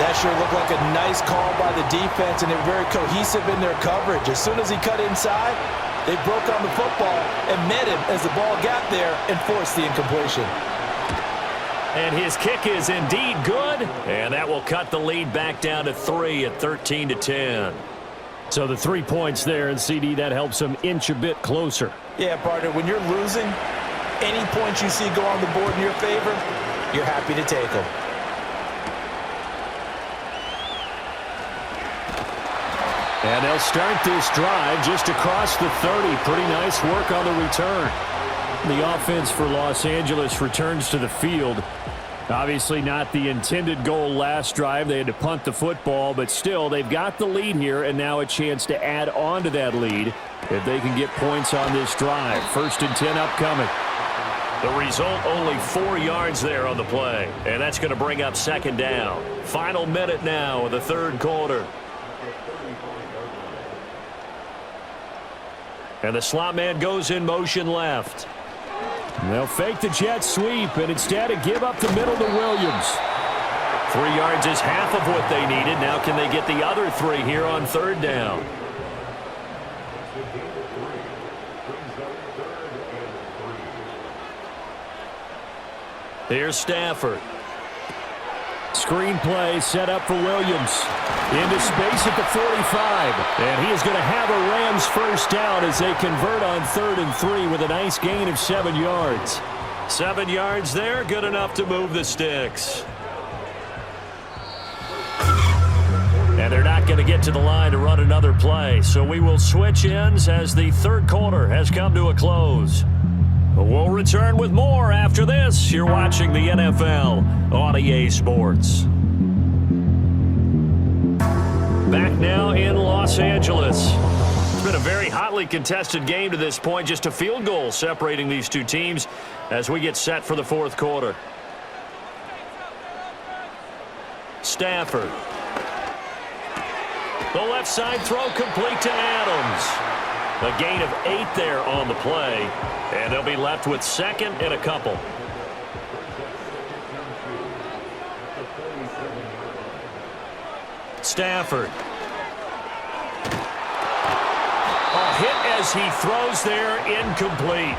That sure looked like a nice call by the defense, and they're very cohesive in their coverage. As soon as he cut inside, they broke on the football and met him as the ball got there and forced the incompletion. And his kick is indeed good. And that will cut the lead back down to 3 at 13-10. So the 3 points there, and CD, that helps them inch a bit closer. Yeah, partner, when you're losing, any points you see go on the board in your favor, you're happy to take them. And they'll start this drive just across the 30. Pretty nice work on the return. The offense for Los Angeles returns to the field. Obviously not the intended goal last drive. They had to punt the football, but still, they've got the lead here, and now a chance to add on to that lead if they can get points on this drive. 1st and 10 upcoming. The result, only 4 yards there on the play. And that's going to bring up 2nd down. Final minute now of the 3rd quarter. And the slot man goes in motion left. They'll fake the jet sweep, and instead of give up the middle to Williams. 3 yards is half of what they needed. Now can they get the other 3 here on 3rd down? Here's Stafford. Screen play set up for Williams. Into space at the 45. And he is going to have a Rams 1st down as they convert on 3rd and 3 with a nice gain of 7 yards. 7 yards there, good enough to move the sticks. And they're not going to get to the line to run another play. So we will switch ends as the 3rd quarter has come to a close. We'll return with more after this. You're watching the NFL on EA Sports. Back now in Los Angeles. It's been a very hotly contested game to this point. Just a field goal separating these two teams as we get set for the 4th quarter. Stafford. The left side throw complete to Adams. A gain of 8 there on the play, and they'll be left with 2nd and a couple. Stafford. A hit as he throws there, incomplete.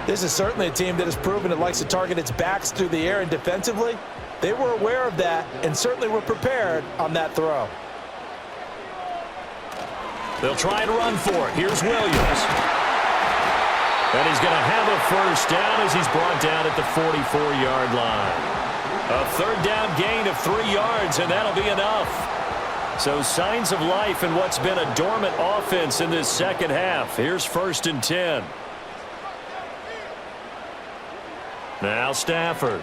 This is certainly a team that has proven it likes to target its backs through the air, and defensively, they were aware of that and certainly were prepared on that throw. They'll try and run for it. Here's Williams. And he's going to have a 1st down as he's brought down at the 44-yard line. A 3rd down gain of 3 yards, and that'll be enough. So signs of life in what's been a dormant offense in this 2nd half. Here's 1st and 10. Now Stafford.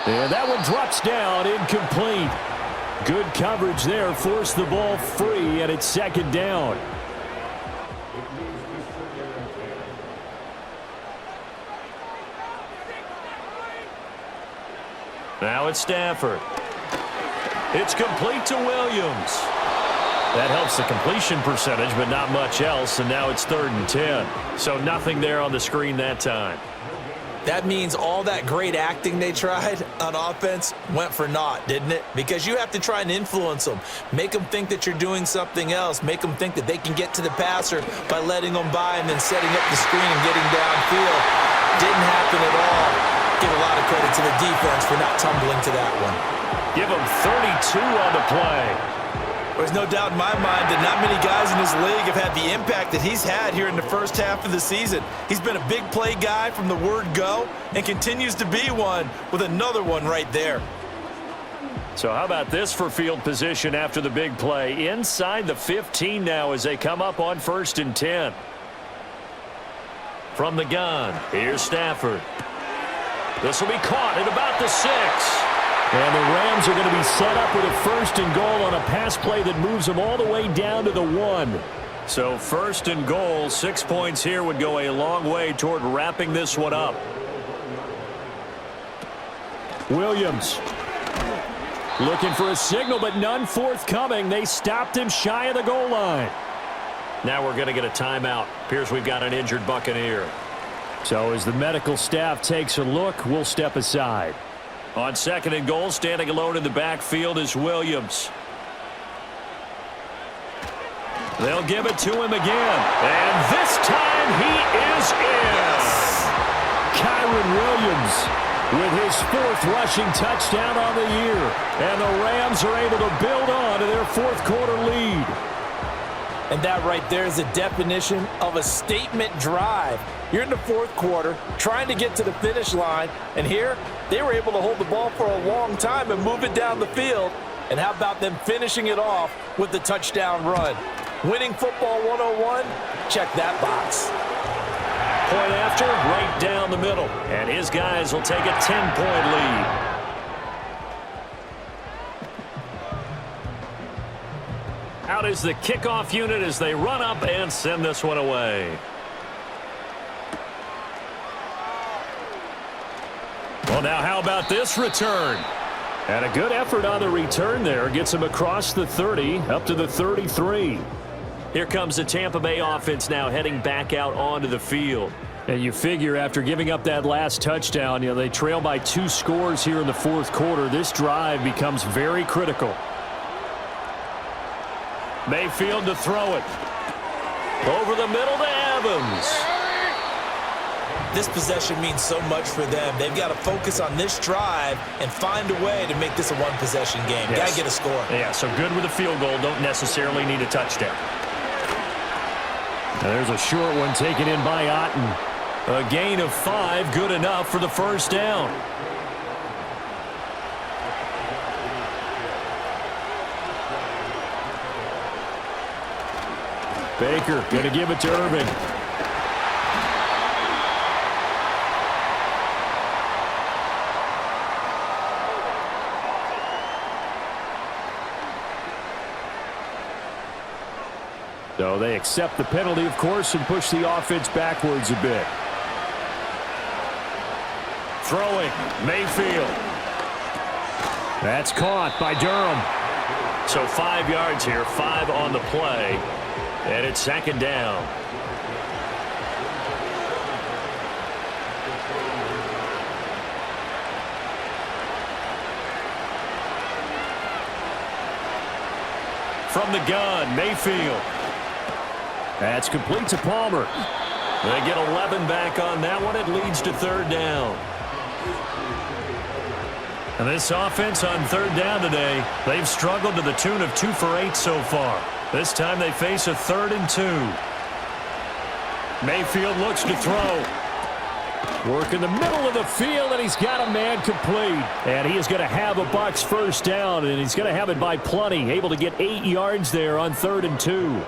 And that one drops down, incomplete. Good coverage there, forced the ball free, and it's 2nd down. Now it's Stafford. It's complete to Williams. That helps the completion percentage, but not much else, and now it's 3rd and 10. So nothing there on the screen that time. That means all that great acting they tried on offense went for naught, didn't it? Because you have to try and influence them. Make them think that you're doing something else. Make them think that they can get to the passer by letting them by and then setting up the screen and getting downfield. Didn't happen at all. Give a lot of credit to the defense for not tumbling to that one. Give them 32 on the play. There's no doubt in my mind that not many guys in this league have had the impact that he's had here in the 1st half of the season. He's been a big play guy from the word go and continues to be one with another one right there. So how about this for field position after the big play? Inside the 15 now as they come up on 1st and 10. From the gun, here's Stafford. This will be caught at about the 6. And the Rams are going to be set up with a 1st and goal on a pass play that moves them all the way down to the 1. So 1st and goal, 6 points here would go a long way toward wrapping this one up. Williams looking for a signal, but none forthcoming. They stopped him shy of the goal line. Now we're going to get a timeout. Appears we've got an injured Buccaneer. So as the medical staff takes a look, we'll step aside. On 2nd and goal, standing alone in the backfield is Williams. They'll give it to him again. And this time he is in. Kyron Williams with his 4th rushing touchdown on the year. And the Rams are able to build on to their 4th quarter lead. And that right there is the definition of a statement drive. You're in the 4th quarter, trying to get to the finish line, and here, they were able to hold the ball for a long time and move it down the field. And how about them finishing it off with the touchdown run? Winning football 101? Check that box. Point after, right down the middle. And his guys will take a 10-point lead. Out is the kickoff unit as they run up and send this one away. Well, now how about this return? And a good effort on the return there. Gets him across the 30, up to the 33. Here comes the Tampa Bay offense now heading back out onto the field. And you figure after giving up that last touchdown, they trail by 2 scores here in the 4th quarter. This drive becomes very critical. Mayfield to throw it. Over the middle to Evans. This possession means so much for them. They've got to focus on this drive and find a way to make this a one-possession game. Yes. Got to get a score. Yeah, so good with a field goal. Don't necessarily need a touchdown. Now there's a short one taken in by Otten. A gain of 5, good enough for the first down. Baker going to give it to Irving. So they accept the penalty, of course, and push the offense backwards a bit. Throwing, Mayfield. That's caught by Durham. So 5 yards here, 5 on the play, and it's 2nd down. From the gun, Mayfield. That's complete to Palmer. They get 11 back on that one. It leads to 3rd down. And this offense on 3rd down today, they've struggled to the tune of 2 for 8 so far. This time they face a 3rd and 2. Mayfield looks to throw. Work in the middle of the field, and he's got a man complete. And he is going to have a Bucs first down, and he's going to have it by plenty. Able to get 8 yards there on 3rd and 2.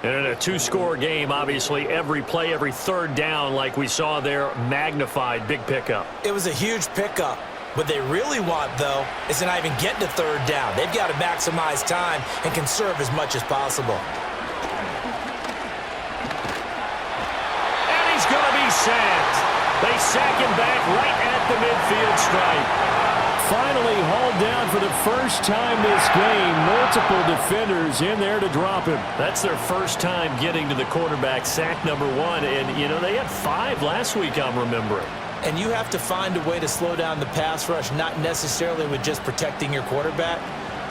And in a 2-score game, obviously, every play, every 3rd down, like we saw there, magnified. Big pickup. It was a huge pickup. What they really want, though, is to not even get to 3rd down. They've got to maximize time and conserve as much as possible. And he's going to be sacked. They sack him back right at the midfield stripe. Finally hauled down for the first time this game. Multiple defenders in there to drop him. That's their first time getting to the quarterback, sack number 1. And, they had 5 last week, I'm remembering. And you have to find a way to slow down the pass rush, not necessarily with just protecting your quarterback,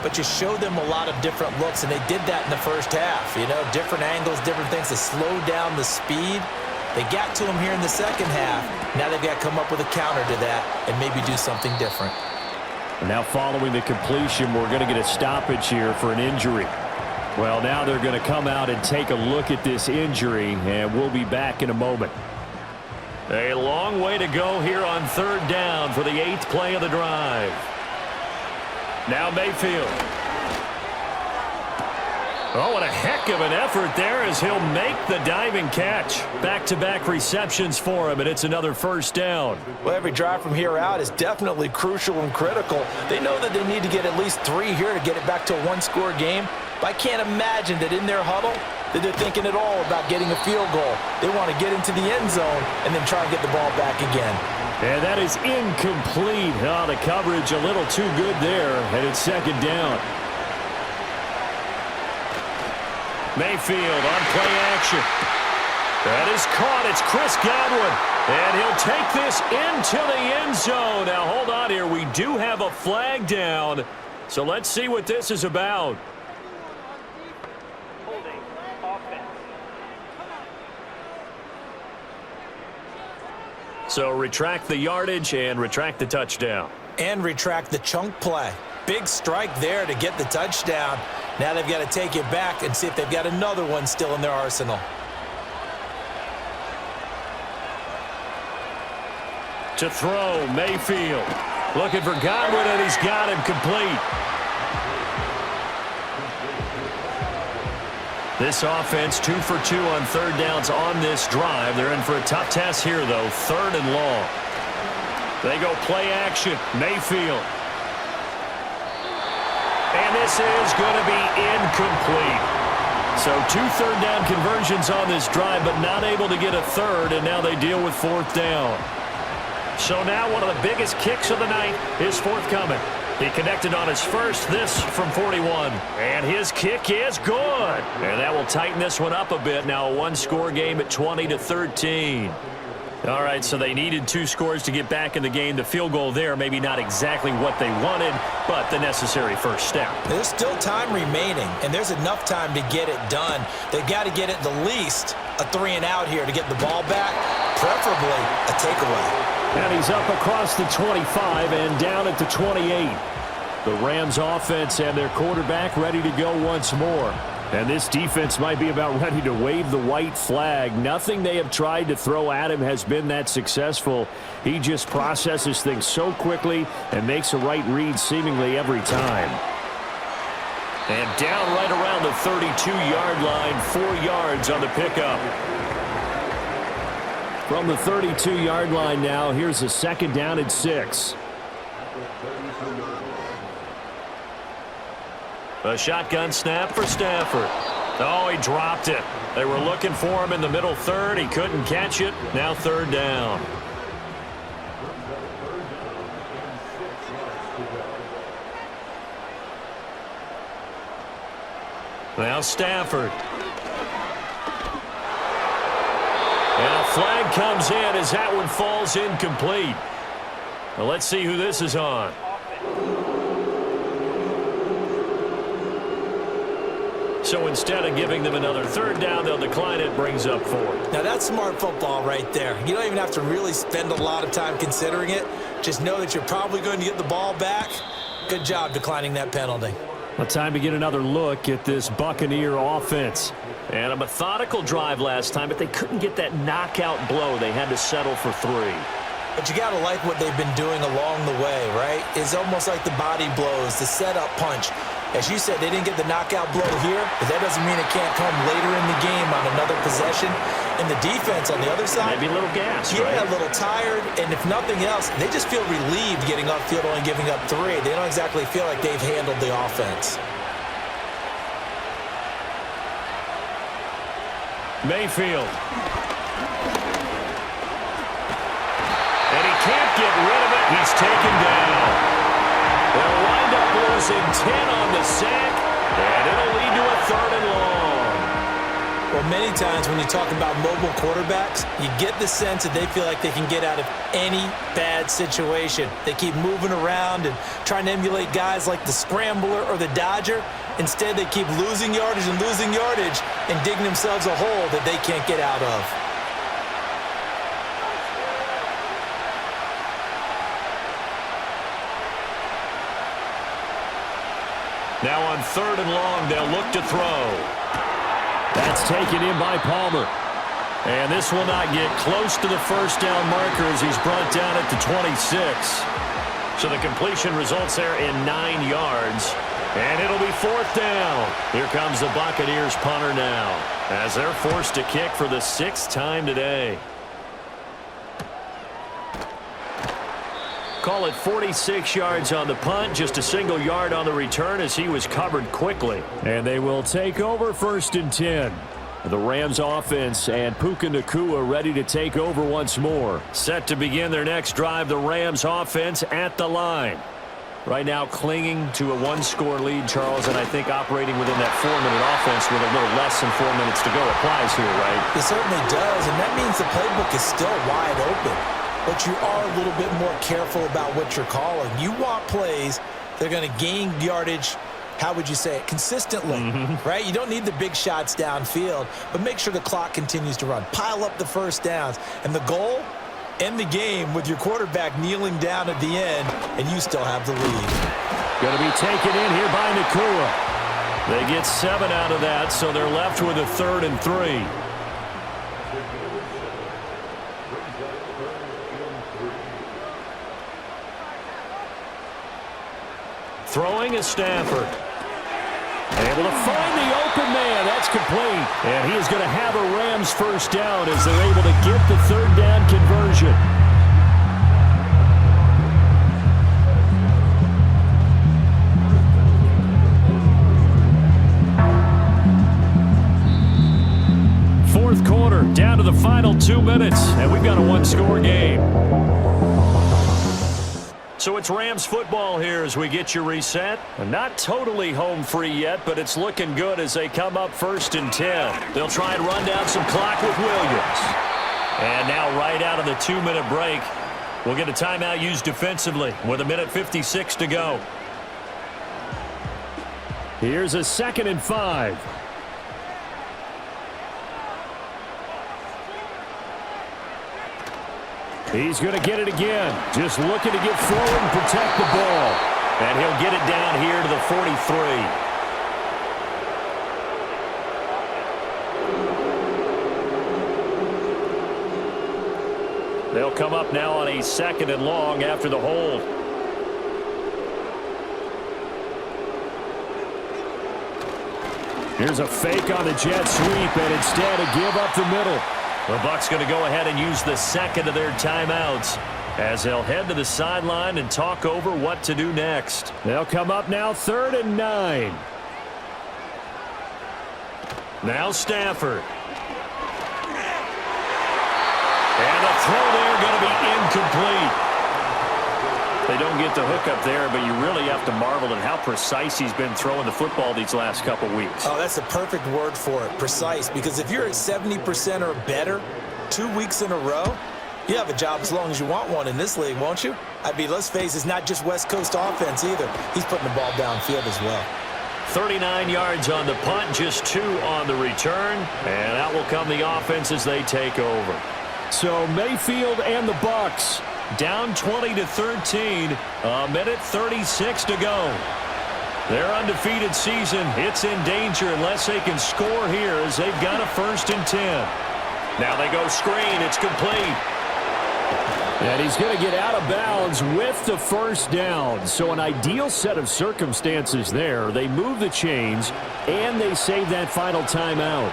but you show them a lot of different looks, and they did that in the first half. Different angles, different things to slow down the speed. They got to him here in the second half. Now they've got to come up with a counter to that and maybe do something different. And now following the completion, we're going to get a stoppage here for an injury. Well, now they're going to come out and take a look at this injury, and we'll be back in a moment. A long way to go here on 3rd down for the 8th play of the drive. Now Mayfield. Oh, what a heck of an effort there as he'll make the diving catch. Back-to-back receptions for him, and it's another first down. Well, every drive from here out is definitely crucial and critical. They know that they need to get at least 3 here to get it back to a 1-score game. But I can't imagine that in their huddle that they're thinking at all about getting a field goal. They want to get into the end zone and then try and get the ball back again. And that is incomplete. Oh, the coverage a little too good there, and it's 2nd down. Mayfield on play action. That is caught. It's Chris Godwin. And he'll take this into the end zone. Now, hold on here. We do have a flag down. So let's see what this is about. So retract the yardage and retract the touchdown. And retract the chunk play. Big strike there to get the touchdown. Now they've got to take it back and see if they've got another one still in their arsenal. To throw, Mayfield. Looking for Godwin, and he's got him complete. This offense 2 for 2 on third downs on this drive. They're in for a tough test here, though. 3rd and long. They go play action. Mayfield. And this is going to be incomplete. So 2 third down conversions on this drive, but not able to get a third, and now they deal with 4th down. So now one of the biggest kicks of the night is forthcoming. He connected on his first, this from 41. And his kick is good. And that will tighten this one up a bit. Now a one-score game at 20-13. All right, so they needed 2 scores to get back in the game. The field goal there, maybe not exactly what they wanted, but the necessary first step. There's still time remaining, and there's enough time to get it done. They've got to get at the least a 3-and-out here to get the ball back, preferably a takeaway. And he's up across the 25 and down at the 28. The Rams offense and their quarterback ready to go once more. And this defense might be about ready to wave the white flag. Nothing they have tried to throw at him has been that successful. He just processes things so quickly and makes a right read seemingly every time. And down right around the 32-yard line, 4 yards on the pickup. From the 32-yard line now, here's a 2nd down and 6. A shotgun snap for Stafford. Oh, he dropped it. They were looking for him in the middle third. He couldn't catch it. Now 3rd down. Now Stafford. And a flag comes in as that one falls incomplete. Well, let's see who this is on. So instead of giving them another 3rd down, they'll decline it, brings up 4th. Now that's smart football right there. You don't even have to really spend a lot of time considering it. Just know that you're probably going to get the ball back. Good job declining that penalty. Well, time to get another look at this Buccaneer offense. And a methodical drive last time, but they couldn't get that knockout blow. They had to settle for 3. But you got to like what they've been doing along the way, right? It's almost like the body blows, the setup punch. As you said, they didn't get the knockout blow here, but that doesn't mean it can't come later in the game on another possession. And the defense on the other side, maybe a little gas, yeah, right? A little tired, and if nothing else, they just feel relieved getting upfield, only giving up 3. They don't exactly feel like they've handled the offense. Mayfield. And he can't get rid of it. He's taken down. They'll wind up losing 10 on the sack, and it'll lead to a 3rd and long. Well, many times when you talk about mobile quarterbacks, you get the sense that they feel like they can get out of any bad situation. They keep moving around and trying to emulate guys like the Scrambler or the Dodger. Instead, they keep losing yardage and digging themselves a hole that they can't get out of. Now on 3rd and long, they'll look to throw. That's taken in by Palmer. And this will not get close to the 1st down marker as he's brought down at the 26. So the completion results there in 9 yards. And it'll be 4th down. Here comes the Buccaneers punter now, as they're forced to kick for the 6th time today. Call it 46 yards on the punt, just a single yard on the return as he was covered quickly. And they will take over 1st and 10. The Rams offense and Puka Nacua ready to take over once more. Set to begin their next drive, the Rams offense at the line. Right now clinging to a 1-score lead, Charles, and I think operating within that 4-minute offense with a little less than 4 minutes to go applies here, right? It certainly does, and that means the playbook is still wide open. But you are a little bit more careful about what you're calling. You want plays that are going to gain yardage, how would you say it, consistently, right? You don't need the big shots downfield, but make sure the clock continues to run. Pile up the 1st downs. And the goal End the game with your quarterback kneeling down at the end, and you still have the lead. Going to be taken in here by Nakua. They get 7 out of that, so they're left with a 3rd and 3. Throwing is Stafford. Able to find the open man. That's complete. And he is going to have a Rams first down as they're able to get the 3rd down conversion. Fourth quarter, down to the final 2 minutes, and we've got a 1-score game. So it's Rams football here as we get you reset. Not totally home free yet, but it's looking good as they come up 1st and 10. They'll try and run down some clock with Williams. And now right out of the 2-minute break, we'll get a timeout used defensively with 1:56 to go. Here's a 2nd and 5. He's going to get it again. Just looking to get forward and protect the ball. And he'll get it down here to the 43. They'll come up now on a 2nd and long after the hold. Here's a fake on the jet sweep, and instead a give up the middle. The Bucs going to go ahead and use the 2nd of their timeouts as they'll head to the sideline and talk over what to do next. They'll come up now 3rd and 9. Now Stafford. And the throw there going to be incomplete. They don't get the hook up there, but you really have to marvel at how precise he's been throwing the football these last couple weeks. Oh, that's a perfect word for it, precise, because if you're at 70% or better 2 weeks in a row, you have a job as long as you want one in this league, won't you? I mean, let's face it, it's not just West Coast offense either. He's putting the ball downfield as well. 39 yards on the punt, just 2 on the return, and out will come the offense as they take over. So Mayfield and the Bucs down 20-13, 1:36 to go. Their undefeated season, it's in danger unless they can score here as they've got a 1st and 10. Now they go screen, it's complete. And he's going to get out of bounds with the 1st down. So an ideal set of circumstances there. They move the chains, and they save that final timeout.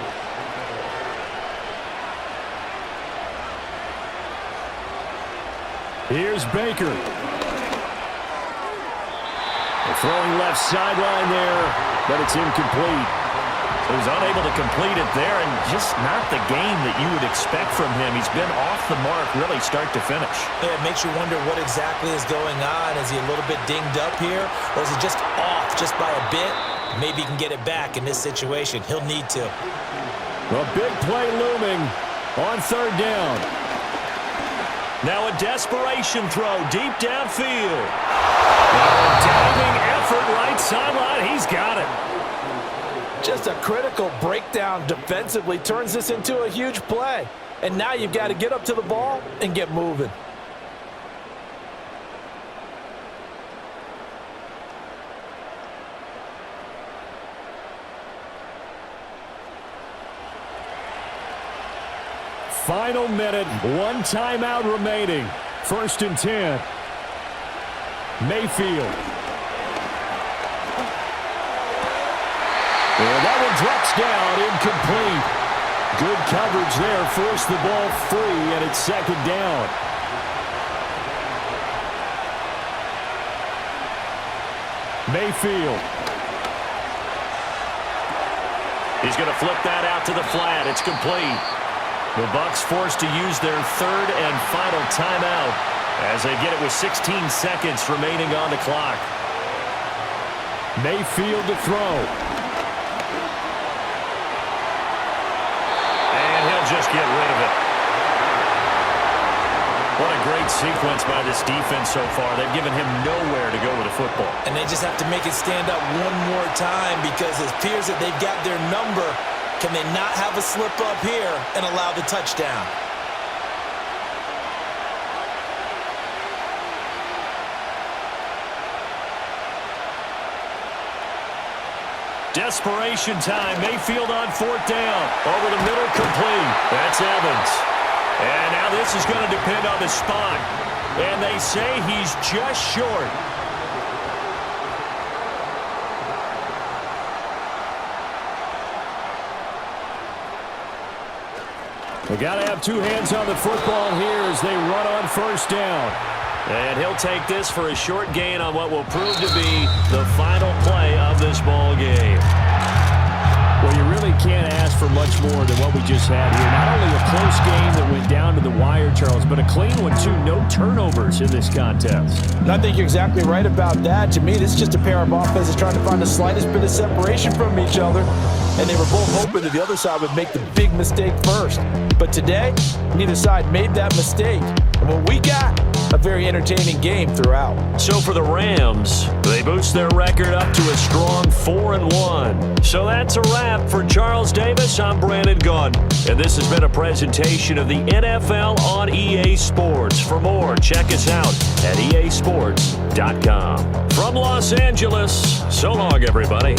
Here's Baker. They're throwing left sideline there, but it's incomplete. He was unable to complete it there, and just not the game that you would expect from him. He's been off the mark really start to finish. Yeah, it makes you wonder what exactly is going on. Is he a little bit dinged up here, or is he just off just by a bit? Maybe he can get it back in this situation. He'll need to. A big play looming on 3rd down. Now a desperation throw deep downfield. Diving effort right sideline. He's got it. Just a critical breakdown defensively turns this into a huge play. And now you've got to get up to the ball and get moving. Final minute, 1 timeout remaining. 1st and 10. Mayfield. And that one drops down, incomplete. Good coverage there, forced the ball free, and it's 2nd down. Mayfield. He's going to flip that out to the flat. It's complete. The Bucs forced to use their 3rd and final timeout as they get it with 16 seconds remaining on the clock. Mayfield to throw. And he'll just get rid of it. What a great sequence by this defense so far. They've given him nowhere to go with the football. And they just have to make it stand up one more time because it appears that they've got their number. Can they not have a slip up here and allow the touchdown? Desperation time. Mayfield on 4th down. Over the middle, complete. That's Evans. And now this is going to depend on the spot. And they say he's just short. They got to have two hands on the football here as they run on 1st down. And he'll take this for a short gain on what will prove to be the final play of this ball game. Well, you really can't ask for much more than what we just had here. Not only a close game that went down to the wire, Charles, but a clean one, too. No turnovers in this contest. And I think you're exactly right about that. To me, this is just a pair of offenses trying to find the slightest bit of separation from each other. And they were both hoping that the other side would make the big mistake first. But today, neither side made that mistake. And what we got, a very entertaining game throughout. So for the Rams, they boost their record up to a strong 4-1. So that's a wrap for Charles Davis. I'm Brandon Gaudin, and this has been a presentation of the NFL on EA Sports. For more, check us out at easports.com. From Los Angeles, so long, everybody.